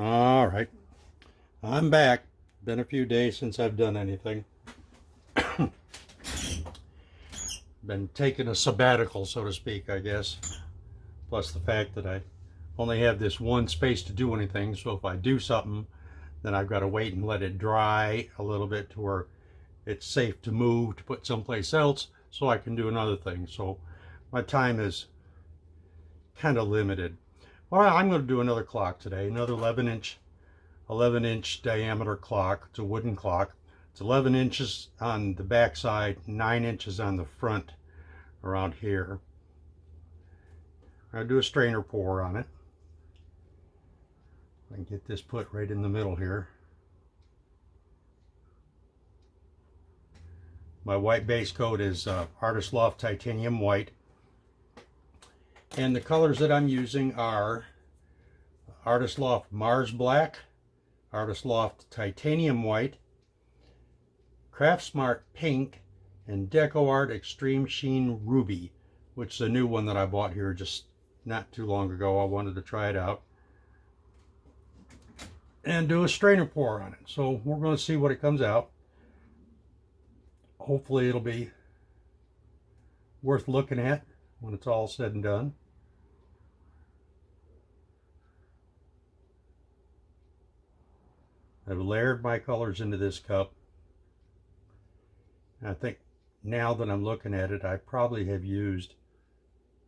All right, I'm back. Been a few days since I've done anything. Been taking a sabbatical, so to speak, I guess. Plus the fact that I only have this one space to do anything, so if I do something, then I've got to wait and let it dry a little bit to where it's safe to move to put someplace else so I can do another thing. So my time is kind of limited. Well, I'm going to do another clock today, another 11-inch diameter clock. It's a wooden clock. It's 11 inches on the back side, 9 inches on the front around here. I'll do a strainer pour on it. I can get this put right in the middle here. My white base coat is Artist Loft Titanium White. And the colors that I'm using are Artist Loft Mars Black, Artist Loft Titanium White, Craft Smart Pink, and Deco Art Extreme Sheen Ruby, which is a new one that I bought here just not too long ago. I wanted to try it out and do a strainer pour on it. So we're going to see what it comes out. Hopefully it'll be worth looking at when it's all said and done. I've layered my colors into this cup. I think now that I'm looking at it, I probably have used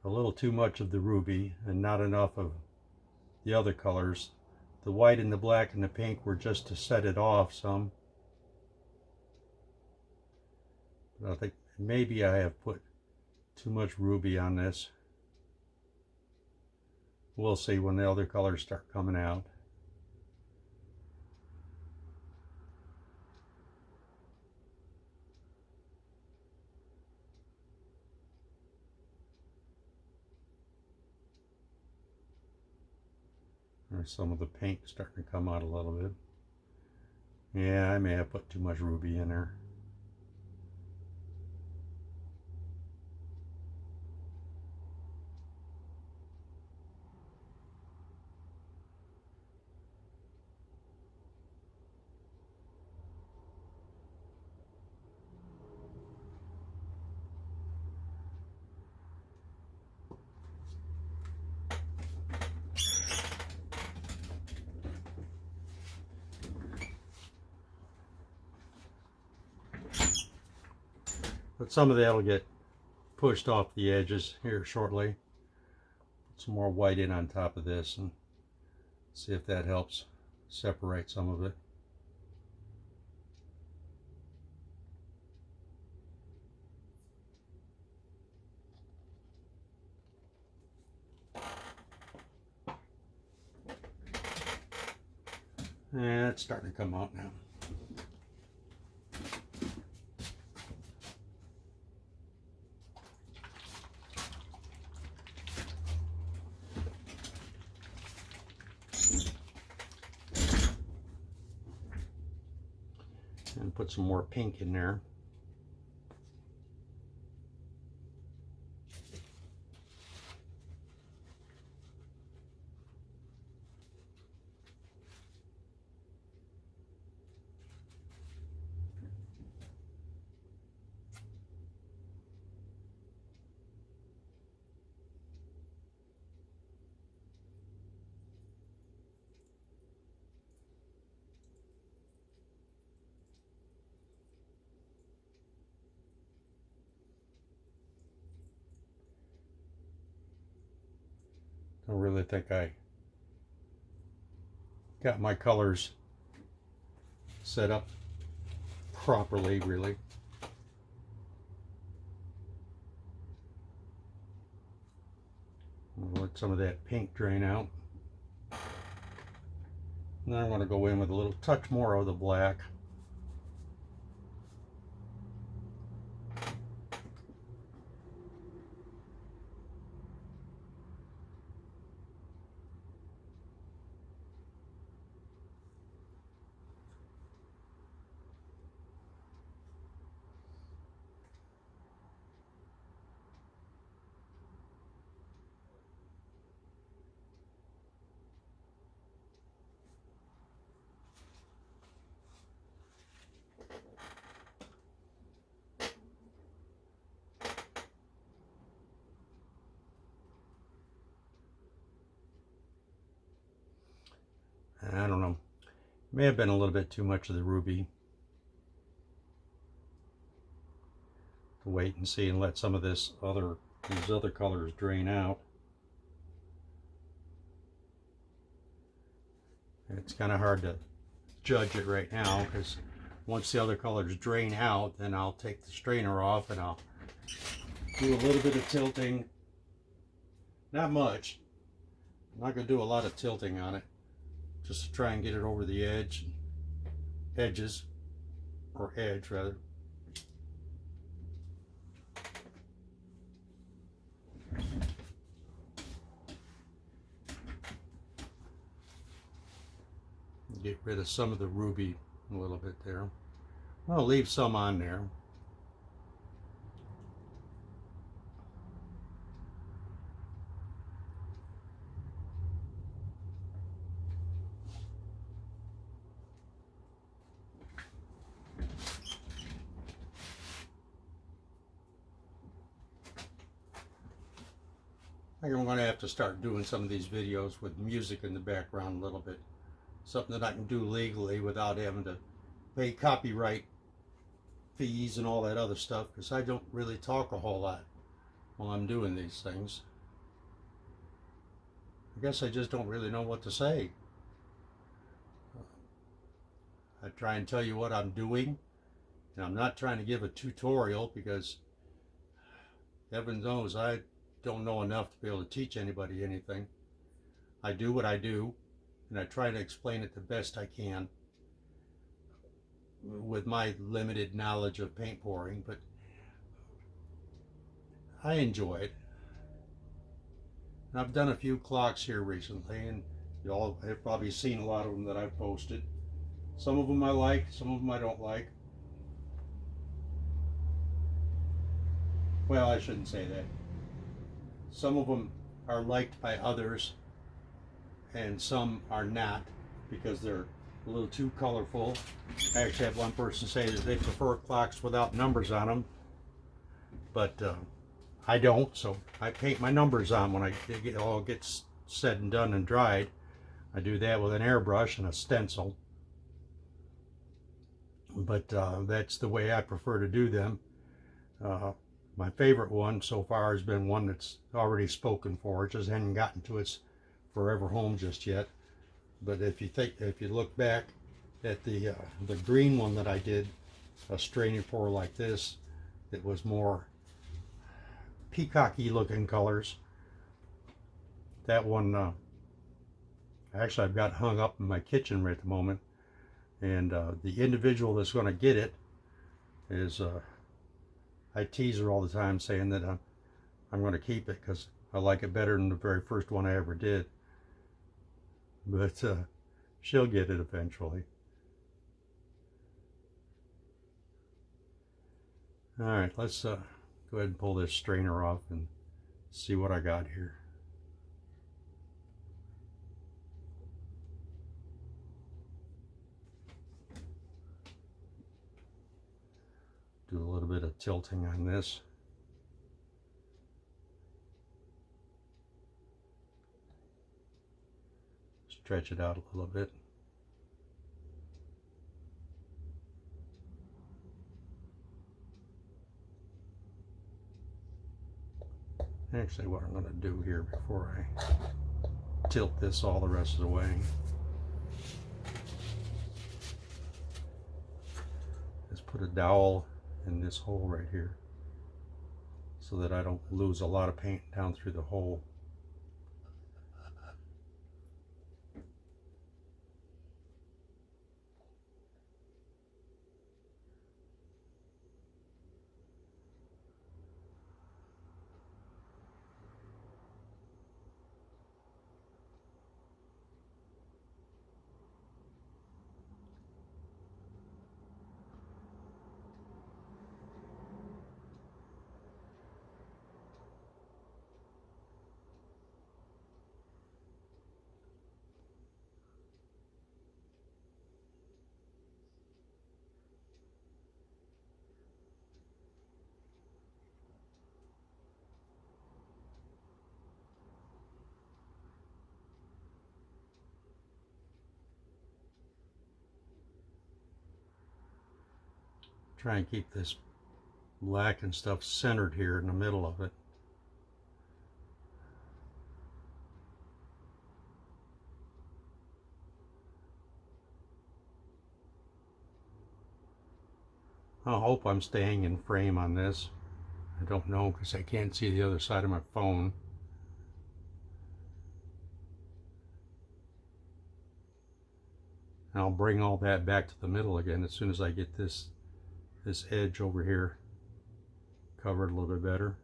a little too much of the ruby and not enough of the other colors. The white and the black and the pink were just to set it off some. But I think maybe I have put too much ruby on this. We'll see when the other colors start coming out. There's some of the pink starting to come out a little bit. Yeah, I may have put too much ruby in there. But some of that will get pushed off the edges here shortly. Put some more white in on top of this and see if that helps separate some of it. And it's starting to come out now. And put some more pink in there. Don't really think I got my colors set up properly, really. I'll let some of that pink drain out. And then I want to go in with a little touch more of the black. I don't know. May have been a little bit too much of the ruby. To wait and see and let some of these other colors drain out. And it's kind of hard to judge it right now because once the other colors drain out, then I'll take the strainer off and I'll do a little bit of tilting. Not much. I'm not going to do a lot of tilting on it, just to try and get it over the edges, or edge rather. Get rid of some of the ruby a little bit there. I'll leave some on there. I think I'm going to have to start doing some of these videos with music in the background a little bit. Something that I can do legally without having to pay copyright fees and all that other stuff, because I don't really talk a whole lot while I'm doing these things. I guess I just don't really know what to say. I try and tell you what I'm doing, and I'm not trying to give a tutorial because heaven knows I don't know enough to be able to teach anybody anything. I do what I do, and I try to explain it the best I can with my limited knowledge of paint pouring, but I enjoy it. And I've done a few clocks here recently, and you all have probably seen a lot of them that I've posted. Some of them I like, some of them I don't like. Well, I shouldn't say that. Some of them are liked by others, and some are not because they're a little too colorful. I actually had one person say that they prefer clocks without numbers on them, but I don't, so I paint my numbers on when it all gets said and done and dried. I do that with an airbrush and a stencil, but that's the way I prefer to do them. My favorite one so far has been one that's already spoken for. It just hadn't gotten to its forever home just yet. But if you look back at the green one that I did, a strainer pour like this, it was more peacocky looking colors. That one, actually I've got hung up in my kitchen right at the moment, and the individual that's going to get it is, I tease her all the time saying that I'm going to keep it because I like it better than the very first one I ever did. But she'll get it eventually. All right, let's go ahead and pull this strainer off and see what I got here. Do a little bit of tilting on this. Stretch it out a little bit. Actually, what I'm going to do here before I tilt this all the rest of the way is put a dowel in this hole right here so that I don't lose a lot of paint down through the hole. Try and keep this black and stuff centered here in the middle of it. I hope I'm staying in frame on this. I don't know because I can't see the other side of my phone. And I'll bring all that back to the middle again as soon as I get this edge over here covered a little bit better.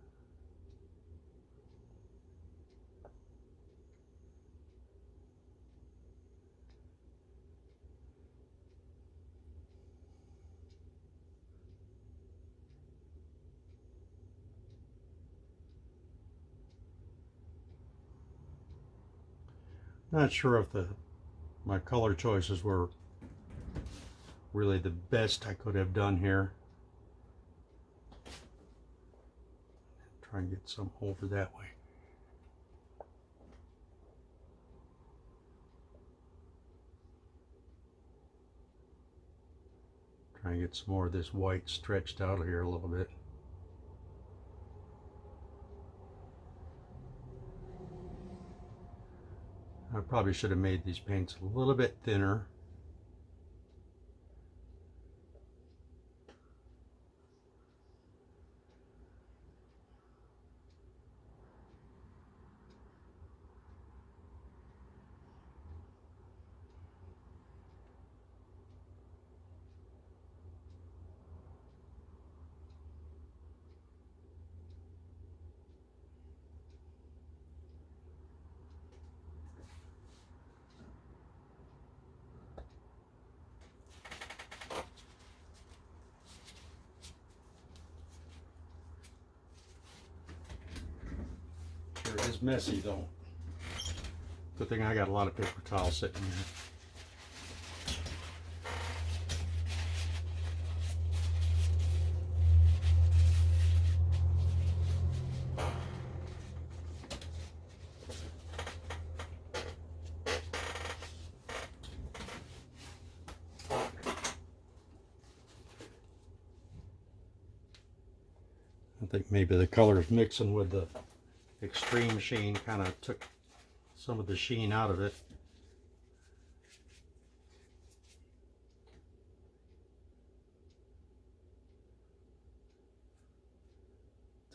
Not sure if my color choices were really the best I could have done here. Try and get some over that way. Try and get some more of this white stretched out of here a little bit. I probably should have made these paints a little bit thinner. Sure is messy though. Good thing I got a lot of paper towels sitting here. I think maybe the colors mixing with the extreme sheen kind of took some of the sheen out of it.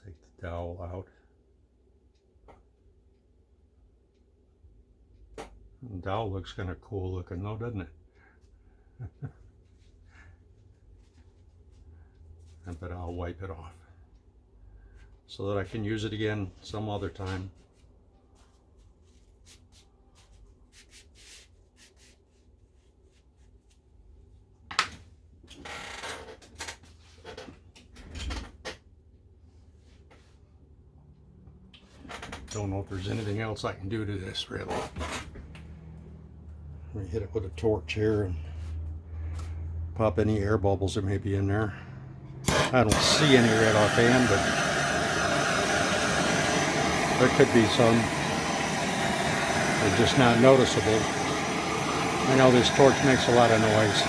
Take the dowel out. The dowel looks kind of cool looking though, doesn't it? But I'll wipe it off so that I can use it again some other time. Don't know if there's anything else I can do to this really. Let me hit it with a torch here and pop any air bubbles that may be in there. I don't see any red offhand, but there could be some. They're just not noticeable. I know this torch makes a lot of noise.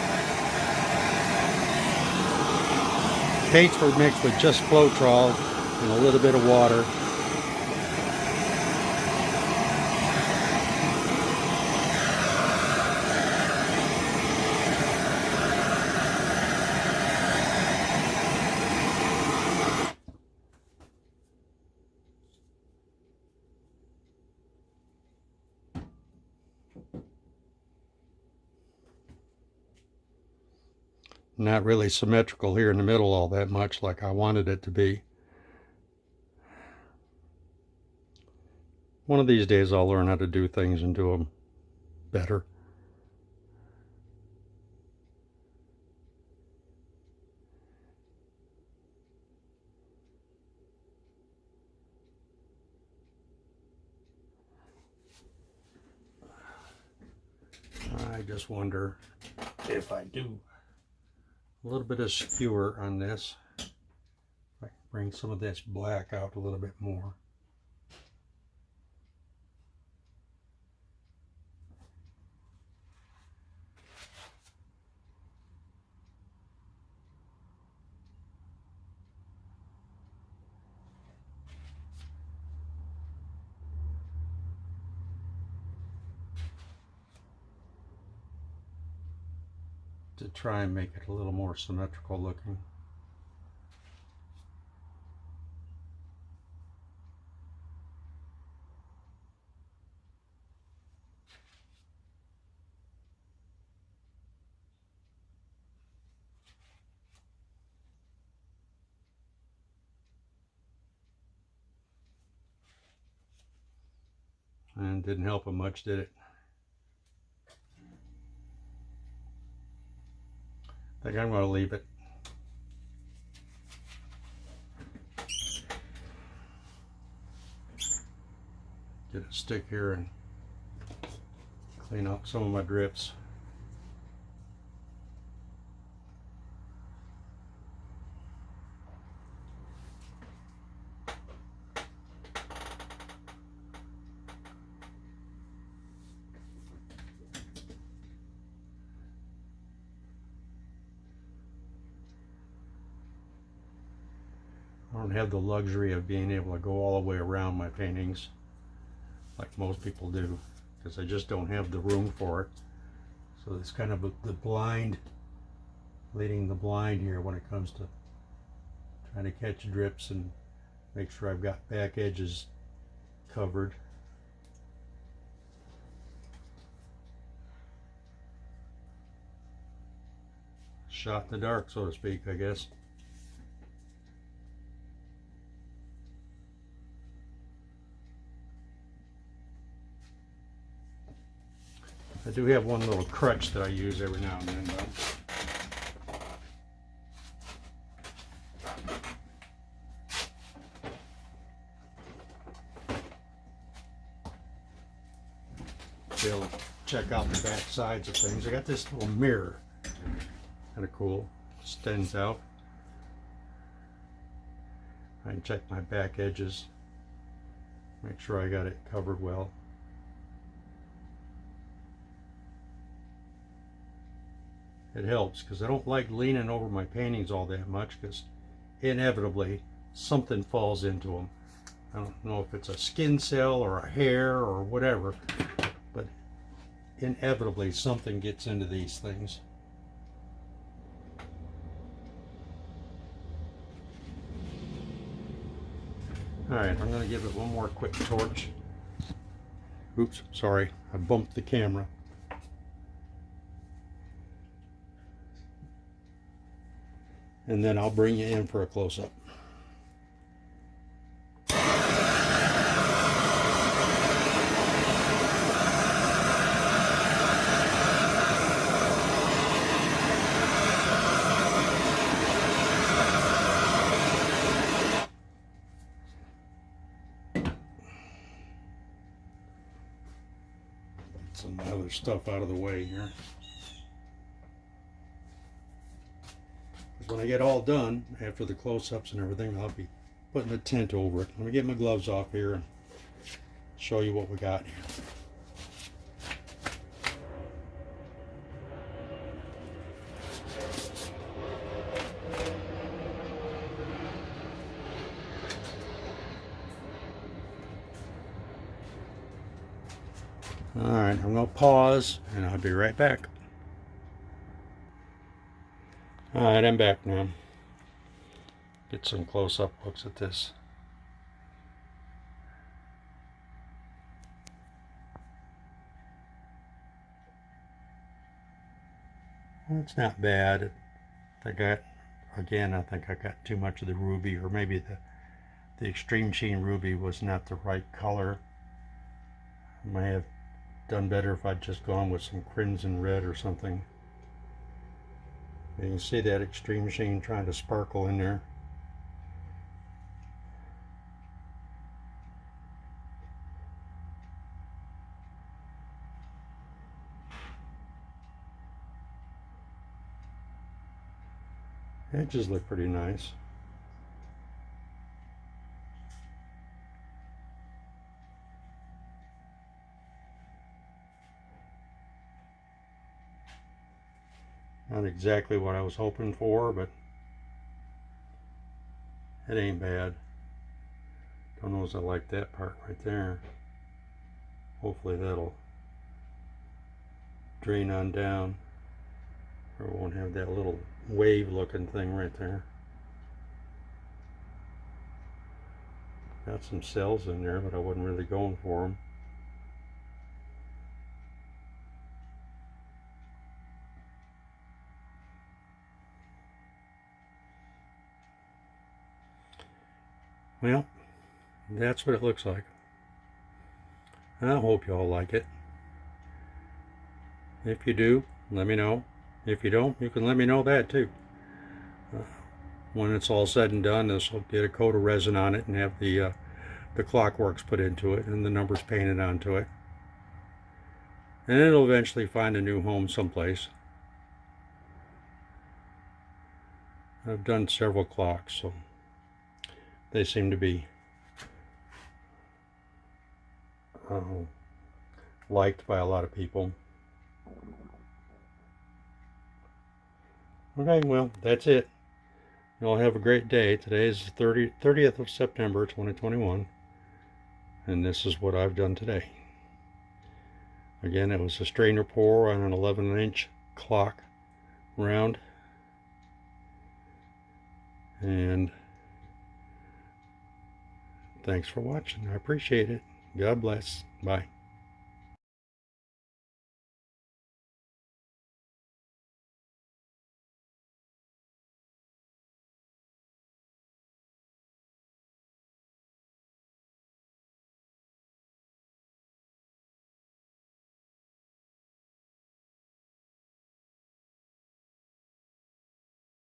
Paints were mixed with just Floetrol and a little bit of water. Not really symmetrical here in the middle all that much like I wanted it to be. One of these days I'll learn how to do things and do them better. I just wonder if I do a little bit of skewer on this, if I can bring some of this black out a little bit more. to try and make it a little more symmetrical looking. And didn't help him much, did it? I think I'm going to leave it. Get a stick here and clean up some of my drips. I don't have the luxury of being able to go all the way around my paintings like most people do, because I just don't have the room for it. So it's kind of the blind, leading the blind here when it comes to trying to catch drips and make sure I've got back edges covered. Shot in the dark, so to speak, I guess. I do have one little crutch that I use every now and then, though. Be able to check out the back sides of things. I got this little mirror, kind of cool, extends out. I can check my back edges, make sure I got it covered well. It helps because I don't like leaning over my paintings all that much, because inevitably something falls into them. I don't know if it's a skin cell or a hair or whatever, but inevitably something gets into these things. Alright, I'm going to give it one more quick torch. Oops, sorry, I bumped the camera. And then I'll bring you in for a close-up. Some other stuff out of the way here. When I get all done, after the close-ups and everything, I'll be putting a tent over it. Let me get my gloves off here and show you what we got here. Alright, I'm going to pause and I'll be right back. Alright, I'm back now. Get some close-up looks at this. Well, it's not bad. I think I got too much of the ruby, or maybe the extreme sheen ruby was not the right color. I may have done better if I'd just gone with some crimson red or something. You can see that extreme sheen trying to sparkle in there. Edges look pretty nice. Not exactly what I was hoping for, but it ain't bad. Don't know if I like that part right there. Hopefully that'll drain on down. Or it won't have that little wave looking thing right there. Got some cells in there, but I wasn't really going for them. Well, that's what it looks like. I hope you all like it. If you do, let me know. If you don't, you can let me know that too. When it's all said and done, this will get a coat of resin on it and have the clockworks put into it and the numbers painted onto it. And it'll eventually find a new home someplace. I've done several clocks, so they seem to be liked by a lot of people. Okay, well, that's it. Y'all have a great day. Today is the 30th of September, 2021. And this is what I've done today. Again, it was a strainer pour on an 11-inch clock round. And thanks for watching. I appreciate it. God bless. Bye.